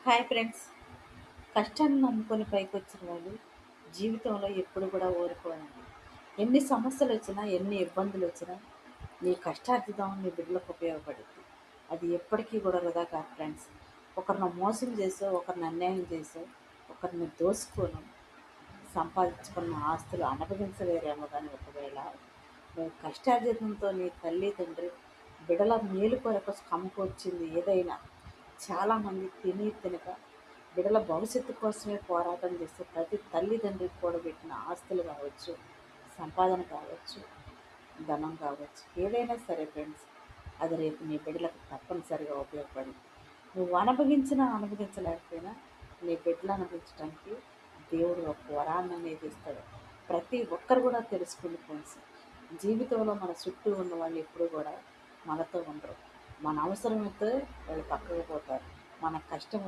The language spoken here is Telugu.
Hi friends. కష్టాన్ని నమ్ముకొని పైకొచ్చిన వాళ్ళు జీవితంలో ఎప్పుడు కూడా ఓడిపోరండి. ఎన్ని సమస్యలు వచ్చినా, ఎన్ని ఇబ్బందులు వచ్చినా నీ కష్టార్జితం నీ బిడ్డలకు ఉపయోగపడుద్ది. అది ఎప్పటికీ కూడా వృధా కాదు ఫ్రెండ్స్. ఒకరిని మోసం చేసో, ఒకరిని అన్యాయం చేసో, ఒకరిని దోసుకోను సంపాదించుకున్న ఆస్తులు అనుభవించలేరేమో కానీ ఒకవేళ నువ్వు కష్టార్జితంతో నీ తల్లి తండ్రి బిడల మేలు కొరకు సమకూర్చింది ఏదైనా చాలామంది తిని తినక బిడల భవిష్యత్తు కోసమే పోరాటం చేస్తే ప్రతి తల్లిదండ్రికి కూడబెట్టిన ఆస్తులు కావచ్చు, సంపాదన కావచ్చు, ధనం కావచ్చు, ఏదైనా సరే ఫ్రెండ్స్, అది రేపు నీ బిడ్డలకు తప్పనిసరిగా ఉపయోగపడింది. నువ్వు అనుభవించినా అనుభవించలేకపోయినా నీ బిడ్డలు అనుభవించడానికి దేవుడు ఒక వరాన్ని అనేది ఇస్తాడు. ప్రతి ఒక్కరు కూడా తెలుసుకుని ఫ్రెండ్స్, జీవితంలో మన చుట్టూ ఉన్న వాళ్ళు ఎప్పుడు కూడా మనతో ఉండరు. మన అవసరం అయితే వాళ్ళు పక్కకు పోతారు. మన కష్టం